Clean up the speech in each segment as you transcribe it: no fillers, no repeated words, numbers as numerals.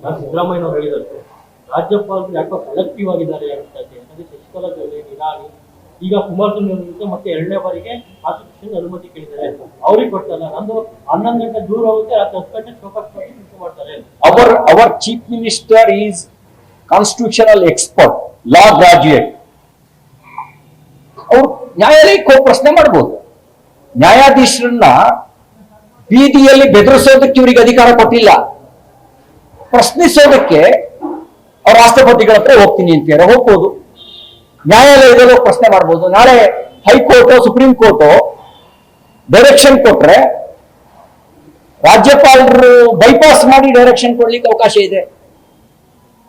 ಸಿದ್ದರಾಮಯ್ಯ ಅವರು ಹೇಳಿದಂತೆ ರಾಜ್ಯಪಾಲರು ಯಾಕೋ ಕಲೆಕ್ಟಿವ್ ಆಗಿದ್ದಾರೆ ಯಾಕಂದ್ರೆ ಶಶಿಕಲಾ ಜೊಲ್ಲೆ ನಿರಾಣಿ ಈಗ ಕುಮಾರಸ್ವಾಮಿ ವಿರುದ್ಧ ಮತ್ತೆ ಎರಡನೇ ಬಾರಿಗೆ ಪ್ರಾಸಿಕ್ಯೂಷನ್ ಅನುಮತಿ ಕೇಳಿದ್ದಾರೆ. ಅವ್ರಿಗೆ ಕೊಡ್ತಲ್ಲ ನಂದು 11 ಗಂಟೆ ದೂರ ಹೋಗುತ್ತೆ, 10 ಗಂಟೆ ಫೋಕಸ್ ಮಾಡಿ ಮಾಡ್ತಾರೆ. Our chief minister is constitutional expert, law graduate. ಅವ್ರು ನ್ಯಾಯಾಲಯಕ್ಕೆ ಹೋಗಿ ಪ್ರಶ್ನೆ ಮಾಡಬಹುದು. ನ್ಯಾಯಾಧೀಶರನ್ನ ಬೀದಿಯಲ್ಲಿ ಬೆದರಿಸೋದಕ್ಕೆ ಇವರಿಗೆ ಅಧಿಕಾರ ಕೊಟ್ಟಿಲ್ಲ. ಪ್ರಶ್ನಿಸೋದಕ್ಕೆ ಅವ್ರ ರಾಷ್ಟ್ರಪತಿಗಳ ಹತ್ರ ಹೋಗ್ತೀನಿ ಅಂತಾರೆ, ಹೋಗ್ಬೋದು. ನ್ಯಾಯಾಲಯದಲ್ಲಿ ಪ್ರಶ್ನೆ ಮಾಡ್ಬೋದು. ನಾಳೆ ಹೈಕೋರ್ಟ್ ಸುಪ್ರೀಂ ಕೋರ್ಟ್ ಡೈರೆಕ್ಷನ್ ಕೊಟ್ರೆ ರಾಜ್ಯಪಾಲರು ಬೈಪಾಸ್ ಮಾಡಿ ಡೈರೆಕ್ಷನ್ ಕೊಡ್ಲಿಕ್ಕೆ ಅವಕಾಶ ಇದೆ,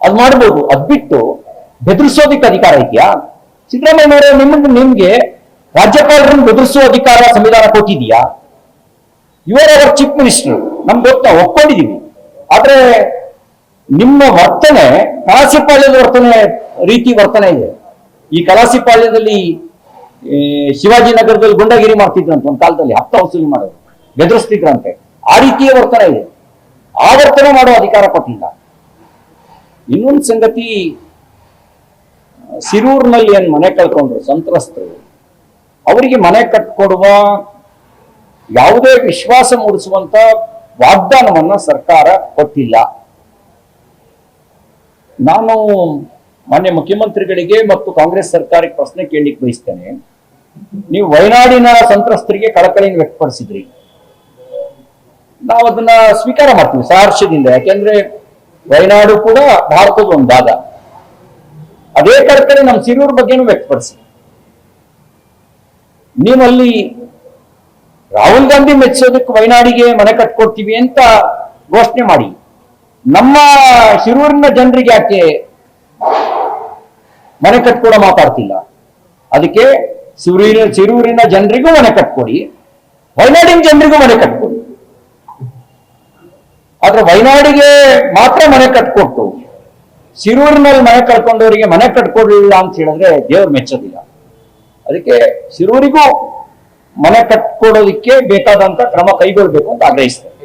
ಅದು ಮಾಡ್ಬೋದು. ಅದ್ ಬಿಟ್ಟು ಬೆದರಿಸೋದಕ್ಕೆ ಅಧಿಕಾರ ಇದೆಯಾ? ಸಿದ್ದರಾಮಯ್ಯ ನಿಮ್ಗೆ ರಾಜ್ಯಪಾಲರನ್ನು ಬೆದರಿಸುವ ಅಧಿಕಾರ ಸಂವಿಧಾನ ಕೊಟ್ಟಿದೆಯಾ? ಇವರ ಅವರ್ ಚೀಫ್ ಮಿನಿಸ್ಟರ್, ನಮ್ಗೆ ಗೊತ್ತಾ, ಒಪ್ಕೊಂಡಿದೀವಿ. ಆದ್ರೆ ನಿಮ್ಮ ವರ್ತನೆ ಕಲಾಸಿಪಾಳ್ಯದ ವರ್ತನೆ ಇದೆ. ಈ ಕಲಾಸಿಪಾಳ್ಯದಲ್ಲಿ ಶಿವಾಜಿನಗರದಲ್ಲಿ ಗುಂಡಗಿರಿ ಮಾಡ್ತಿದ್ರಂತ ಒಂದು ಕಾಲದಲ್ಲಿ, ಹಪ್ತ ವಸೂಲಿ ಮಾಡೋದು, ಬೆದರಿಸ್ತಿದ್ರಂತೆ. ಆ ರೀತಿಯ ವರ್ತನೆ ಇದೆ. ಆ ವರ್ತನೆ ಮಾಡುವ ಅಧಿಕಾರ ಕೊಟ್ಟಿಲ್ಲ. ಇನ್ನೊಂದು ಸಂಗತಿ, ಸಿರೂರಿನಲ್ಲಿ ಏನ್ ಮನೆ ಕಳ್ಕೊಂಡ್ರು ಸಂತ್ರಸ್ತರು, ಅವರಿಗೆ ಮನೆ ಕಟ್ಕೊಡುವ ಯಾವುದೇ ವಿಶ್ವಾಸ ಮೂಡಿಸುವಂತ ವಾಗ್ದಾನವನ್ನ ಸರ್ಕಾರ ಕೊಟ್ಟಿಲ್ಲ. ನಾನು ಮಾನ್ಯ ಮುಖ್ಯಮಂತ್ರಿಗಳಿಗೆ ಮತ್ತು ಕಾಂಗ್ರೆಸ್ ಸರ್ಕಾರಕ್ಕೆ ಪ್ರಶ್ನೆ ಕೇಳಲಿಕ್ಕೆ ಬಯಸ್ತೇನೆ. ನೀವು ವಯನಾಡಿನ ಸಂತ್ರಸ್ತರಿಗೆ ಕಳಕಳಿಯನ್ನು ವ್ಯಕ್ತಪಡಿಸಿದ್ರಿ, ನಾವು ಅದನ್ನ ಸ್ವೀಕಾರ ಮಾಡ್ತೀವಿ ಸಹರ್ಷದಿಂದ. ಯಾಕೆಂದ್ರೆ ವಯನಾಡು ಕೂಡ ಭಾರತದ ಒಂದು ಭಾಗ. ಅದೇ ಕಳಕಳಿ ನಮ್ಮ ಸಿರೂರ್ ಬಗ್ಗೆನೂ ವ್ಯಕ್ತಪಡಿಸಿ. ನೀವಲ್ಲಿ ರಾಹುಲ್ ಗಾಂಧಿ ಮೆಚ್ಚಿಸೋದಕ್ಕೆ ವಯನಾಡಿಗೆ ಮನೆ ಕಟ್ಕೊಡ್ತೀವಿ ಅಂತ ಘೋಷಣೆ ಮಾಡಿ, ನಮ್ಮ ಶಿರೂರಿನ ಜನರಿಗೆ ಯಾಕೆ ಮನೆ ಕಟ್ಕೊಡೋ ಮಾತಾಡ್ತಿಲ್ಲ? ಅದಕ್ಕೆ ಸಿರೂರಿನ ಜನರಿಗೂ ಮನೆ ಕಟ್ಕೊಡಿ, ವಯನಾಡಿನ ಜನರಿಗೂ ಮನೆ ಕಟ್ಕೊಡಿ. ಆದ್ರೆ ವಯನಾಡಿಗೆ ಮಾತ್ರ ಮನೆ ಕಟ್ಕೊಟ್ಟು ಸಿರೂರಿನಲ್ಲಿ ಮನೆ ಕಟ್ಕೊಂಡವರಿಗೆ ಮನೆ ಕಟ್ಕೊಡ್ಲಿಲ್ಲ ಅಂತ ಹೇಳಿದ್ರೆ ದೇವ್ರು ಮೆಚ್ಚೋದಿಲ್ಲ. ಅದಕ್ಕೆ ಸಿರೂರಿಗೂ ಮನೆ ಕಟ್ಕೊಡೋದಿಕ್ಕೆ ಬೇಕಾದಂತ ಕ್ರಮ ಕೈಗೊಳ್ಬೇಕು ಅಂತ ಆಗ್ರಹಿಸ್ತೇನೆ.